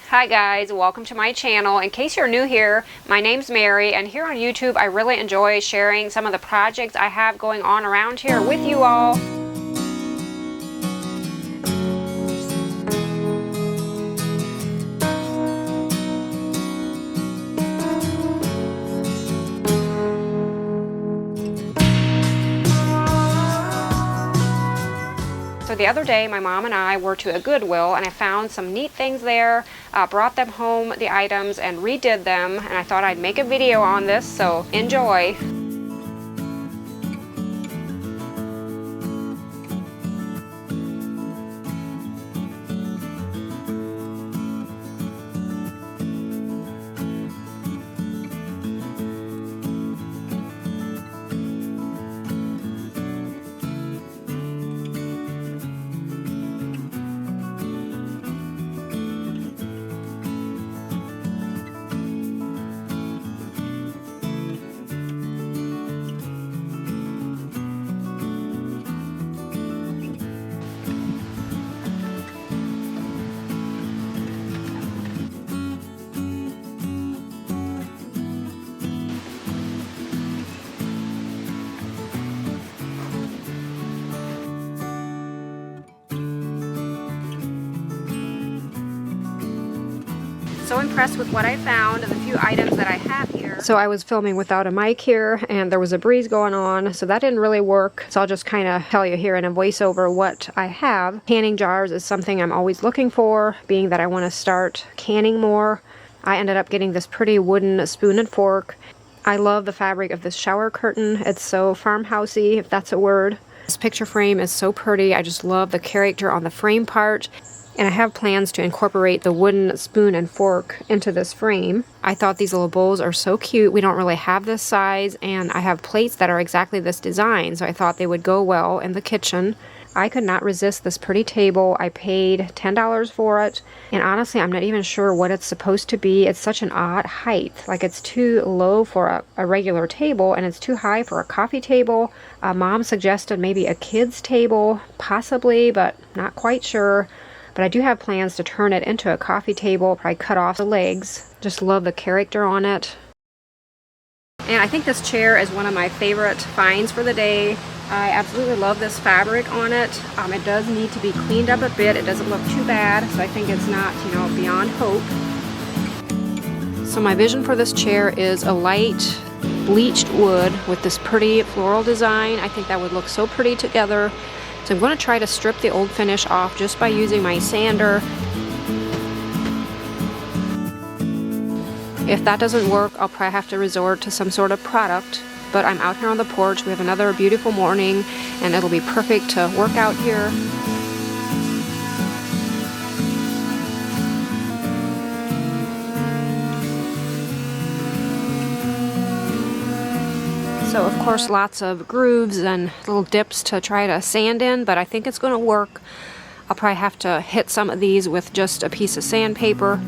Hi guys, welcome to my channel. In case you're new here, my name's Mary, and here on YouTube I really enjoy sharing some of the projects I have going on around here with you all. So the other day my mom and I were to a Goodwill and I found some neat things there, brought them home, the items, and redid them, and I thought I'd make a video on this, so enjoy. So impressed with what I found and the few items that I have here. So I was filming without a mic here and there was a breeze going on, so that didn't really work. So I'll just kind of tell you here in a voiceover what I have. Canning jars is something I'm always looking for, being that I want to start canning more. I ended up getting this pretty wooden spoon and fork. I love the fabric of this shower curtain. It's so farmhousey, if that's a word. This picture frame is so pretty. I just love the character on the frame part. And I have plans to incorporate the wooden spoon and fork into this frame. I thought these little bowls are so cute. We don't really have this size, and I have plates that are exactly this design, so I thought they would go well in the kitchen. I could not resist this pretty table. I paid $10 for it, and honestly, I'm not even sure what it's supposed to be. It's such an odd height. Like, it's too low for a regular table, and it's too high for a coffee table. Mom suggested maybe a kid's table, possibly, but not quite sure. But I do have plans to turn it into a coffee table, probably cut off the legs. Just love the character on it. And I think this chair is one of my favorite finds for the day. I absolutely love this fabric on it. It does need to be cleaned up a bit. It doesn't look too bad, so I think it's not, beyond hope. So my vision for this chair is a light bleached wood with this pretty floral design. I think that would look so pretty together. So I'm going to try to strip the old finish off just by using my sander. If that doesn't work, I'll probably have to resort to some sort of product. But I'm out here on the porch. We have another beautiful morning, and it'll be perfect to work out here. So of course lots of grooves and little dips to try to sand in, but I think it's going to work. I'll probably have to hit some of these with just a piece of sandpaper.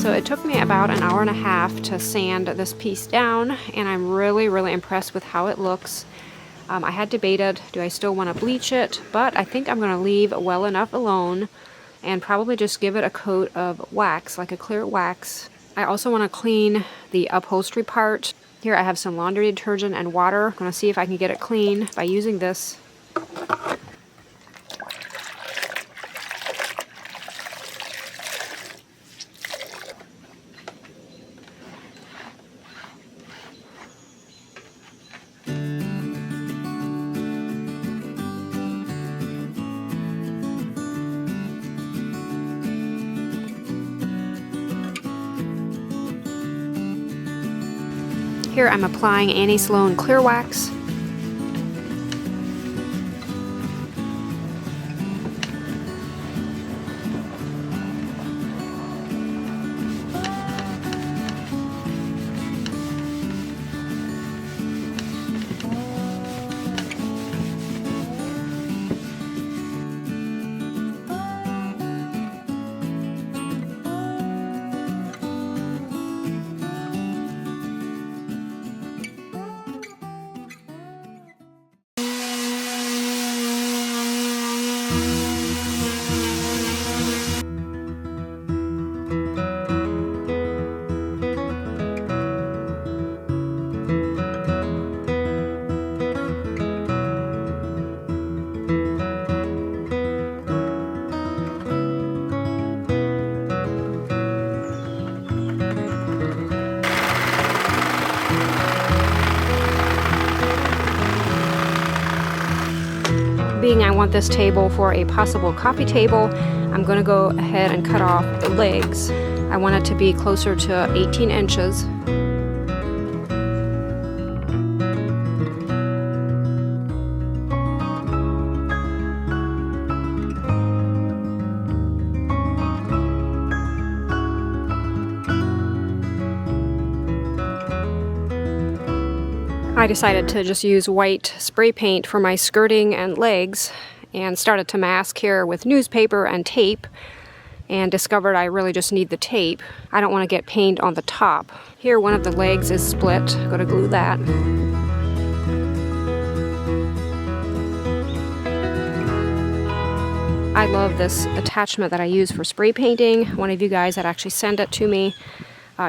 So it took me about an hour and a half to sand this piece down, and I'm really, really impressed with how it looks. I had debated, do I still want to bleach it? But I think I'm going to leave well enough alone and probably just give it a coat of wax, like a clear wax. I also want to clean the upholstery part. Here I have some laundry detergent and water. I'm going to see if I can get it clean by using this. Here I'm applying Annie Sloan Clear Wax. Being I want this table for a possible coffee table, I'm going to go ahead and cut off the legs. I want it to be closer to 18 inches. I decided to just use white spray paint for my skirting and legs and started to mask here with newspaper and tape and discovered I really just need the tape. I don't want to get paint on the top. Here one of the legs is split. I'm going to glue that. I love this attachment that I use for spray painting. One of you guys that actually sent it to me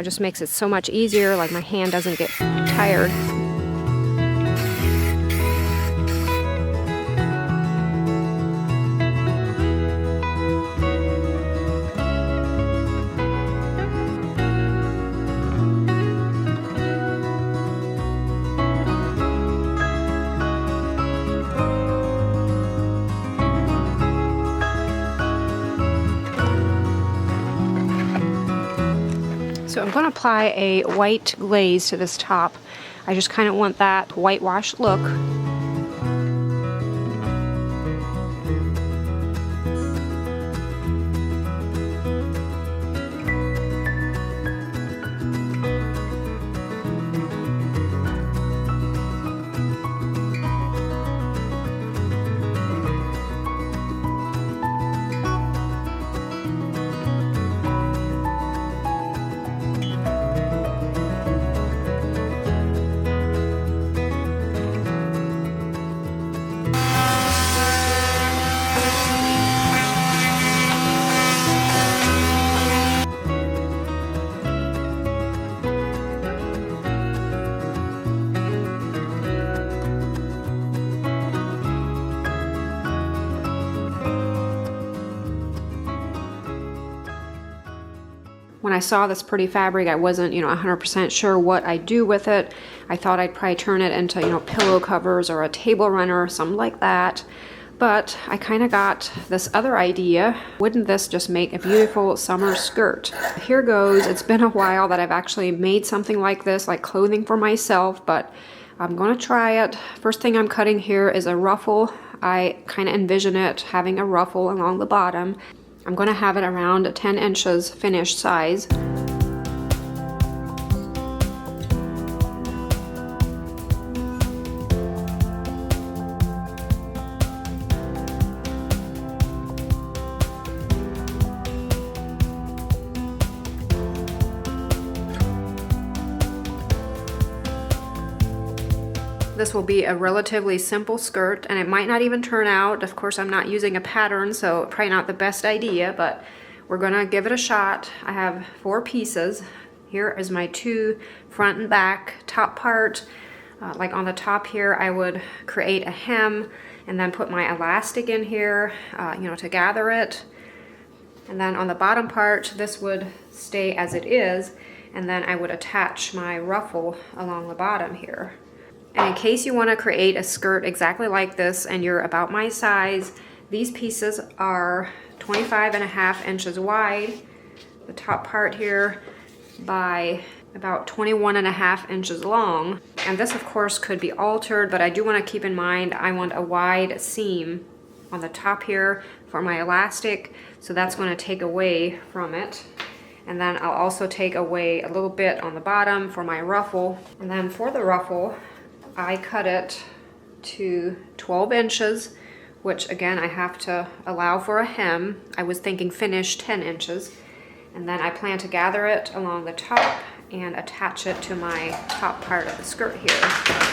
just makes it so much easier, like my hand doesn't get tired. So I'm going to apply a white glaze to this top. I just kind of want that whitewashed look. When I saw this pretty fabric, I wasn't, 100% sure what I'd do with it. I thought I'd probably turn it into, pillow covers or a table runner or something like that. But I kind of got this other idea. Wouldn't this just make a beautiful summer skirt? Here goes. It's been a while that I've actually made something like this, like clothing for myself, but I'm going to try it. First thing I'm cutting here is a ruffle. I kind of envision it having a ruffle along the bottom. I'm going to have it around 10 inches finished size. This will be a relatively simple skirt, and it might not even turn out. Of course, I'm not using a pattern, so probably not the best idea, but we're gonna give it a shot. I have 4 pieces. Here is my 2 front and back top part. Like on the top here, I would create a hem and then put my elastic in here, you know, to gather it. And then on the bottom part, this would stay as it is, and then I would attach my ruffle along the bottom here. And in case you want to create a skirt exactly like this and you're about my size, these pieces are 25.5 inches wide, the top part here, by about 21.5 inches long. And this of course could be altered, but I do want to keep in mind I want a wide seam on the top here for my elastic, so that's going to take away from it. And then I'll also take away a little bit on the bottom for my ruffle. And then for the ruffle, I cut it to 12 inches, which again, I have to allow for a hem. I was thinking finish 10 inches. And then I plan to gather it along the top and attach it to my top part of the skirt here.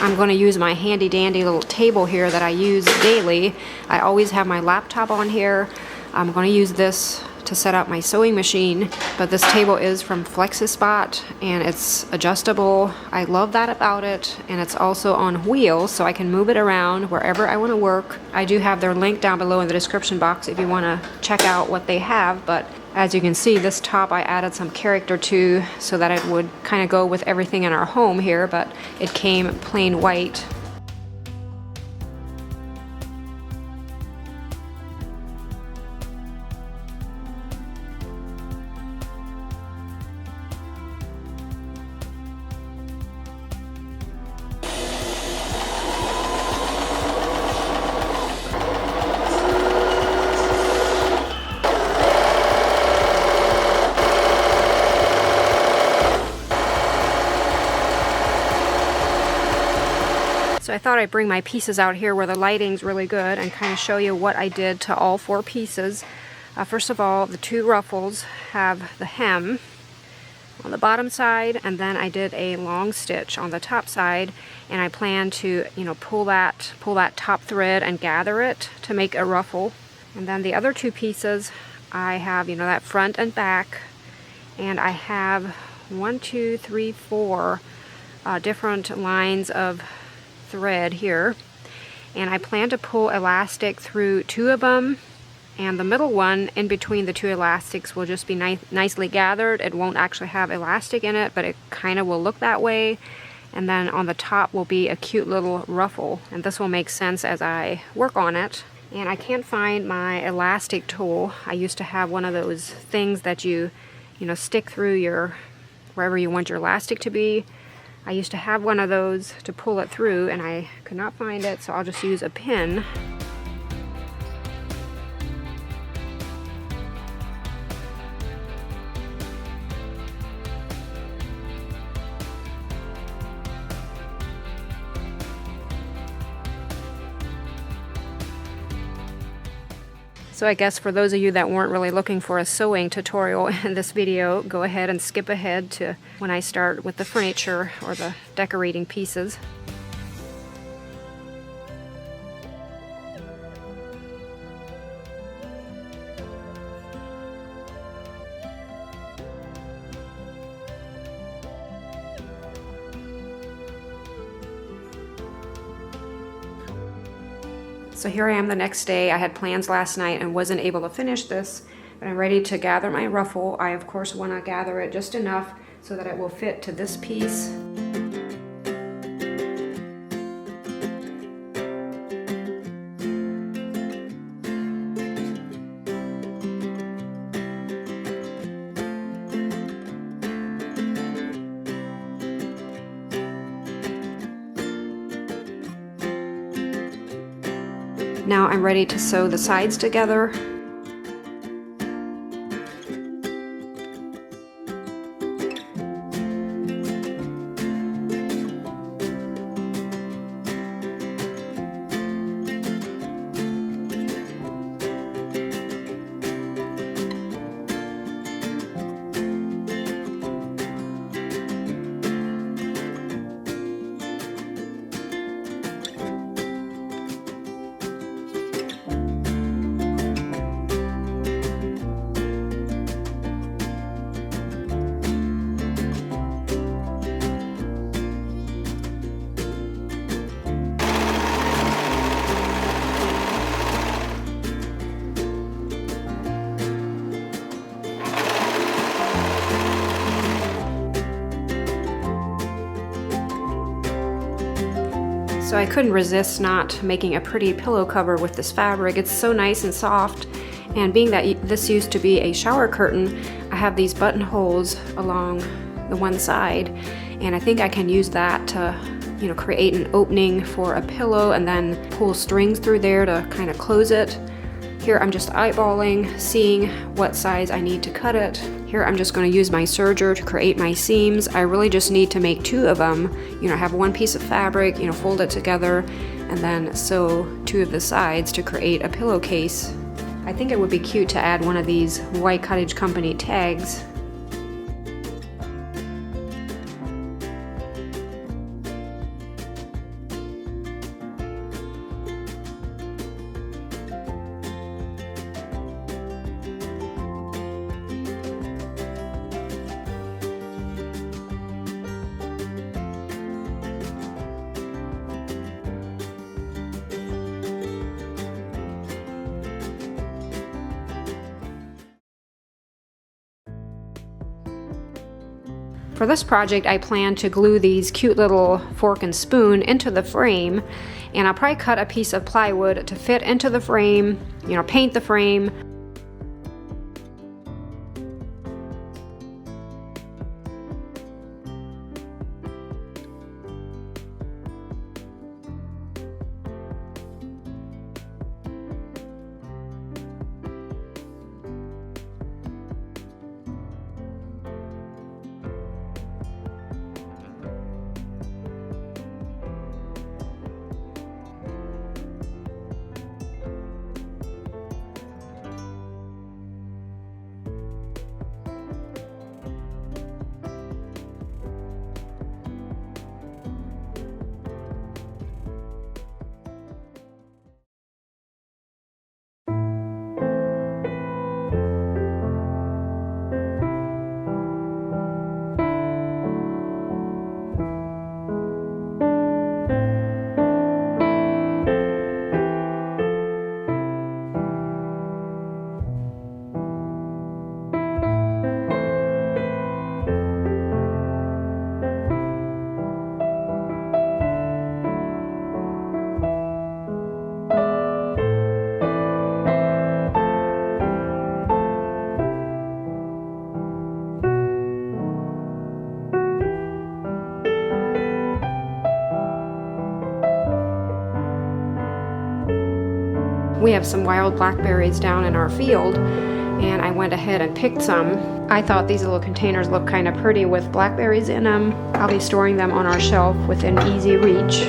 I'm going to use my handy dandy little table here that I use daily. I always have my laptop on here. I'm going to use this to set up my sewing machine, but this table is from FlexiSpot and it's adjustable. I love that about it, and it's also on wheels, so I can move it around wherever I want to work. I do have their link down below in the description box if you want to check out what they have, but as you can see, this top I added some character to so that it would kind of go with everything in our home here, but it came plain white. So I thought I'd bring my pieces out here where the lighting's really good and kind of show you what I did to all 4 pieces. First of all, the 2 ruffles have the hem on the bottom side, and then I did a long stitch on the top side, and I plan to, you know, pull that top thread and gather it to make a ruffle. And then the other 2 pieces, I have, you know, that front and back, and I have 1, 2, 3, 4 different lines of thread here, and I plan to pull elastic through 2 of them, and the middle one in between the 2 elastics will just be nicely gathered. It won't actually have elastic in it, but it kind of will look that way. And then on the top will be a cute little ruffle, and this will make sense as I work on it. And I can't find my elastic tool. I used to have one of those things that you know, stick through your wherever you want your elastic to be. I used to have one of those to pull it through, and I could not find it, so I'll just use a pin. So I guess for those of you that weren't really looking for a sewing tutorial in this video, go ahead and skip ahead to when I start with the furniture or the decorating pieces. So here I am the next day. I had plans last night and wasn't able to finish this, but I'm ready to gather my ruffle. I of course want to gather it just enough so that it will fit to this piece. Now I'm ready to sew the sides together. So I couldn't resist not making a pretty pillow cover with this fabric. It's so nice and soft, and being that this used to be a shower curtain, I have these buttonholes along the one side, and I think I can use that to, you know, create an opening for a pillow and then pull strings through there to kind of close it. Here I'm just eyeballing, seeing what size I need to cut it. Here I'm just going to use my serger to create my seams. I really just need to make 2 of them. You know, have one piece of fabric, you know, fold it together, and then sew 2 of the sides to create a pillowcase. I think it would be cute to add one of these white Cottage Company tags. For this project, I plan to glue these cute little fork and spoon into the frame, and I'll probably cut a piece of plywood to fit into the frame, you know, paint the frame. We have some wild blackberries down in our field, and I went ahead and picked some. I thought these little containers look kind of pretty with blackberries in them. I'll be storing them on our shelf within easy reach.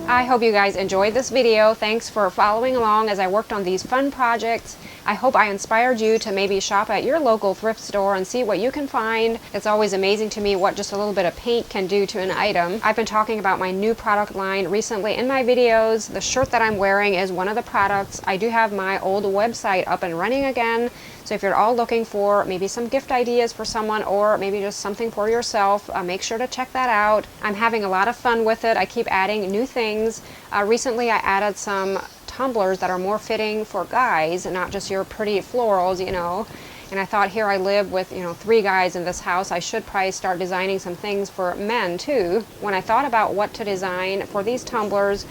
I hope you guys enjoyed this video. Thanks for following along as I worked on these fun projects. I hope I inspired you to maybe shop at your local thrift store and see what you can find. It's always amazing to me what just a little bit of paint can do to an item. I've been talking about my new product line recently in my videos. The shirt that I'm wearing is one of the products. I do have my old website up and running again. So if you're all looking for maybe some gift ideas for someone or maybe just something for yourself, make sure to check that out. I'm having a lot of fun with it. I keep adding new things. Recently I added some tumblers that are more fitting for guys and not just your pretty florals, you know. And I thought, here I live with, 3 guys in this house, I should probably start designing some things for men too. When I thought about what to design for these tumblers,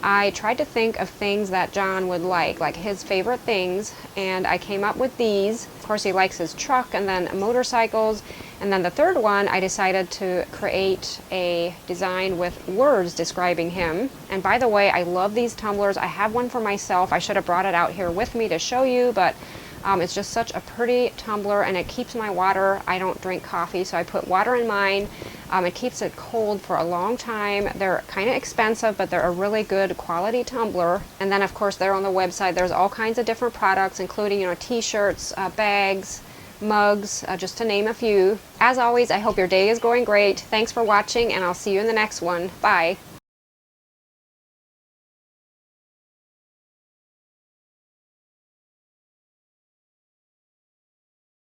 I tried to think of things that John would like his favorite things, and I came up with these. Of course, he likes his truck and then motorcycles. And then the third one, I decided to create a design with words describing him. And by the way, I love these tumblers. I have one for myself. I should have brought it out here with me to show you, but it's just such a pretty tumbler, and it keeps my water. I don't drink coffee, so I put water in mine. It keeps it cold for a long time. They're kind of expensive, but they're a really good quality tumbler. And then, of course, there on the website, there's all kinds of different products, including, t-shirts, bags, mugs, just to name a few. As always, I hope your day is going great. Thanks for watching, and I'll see you in the next one. Bye.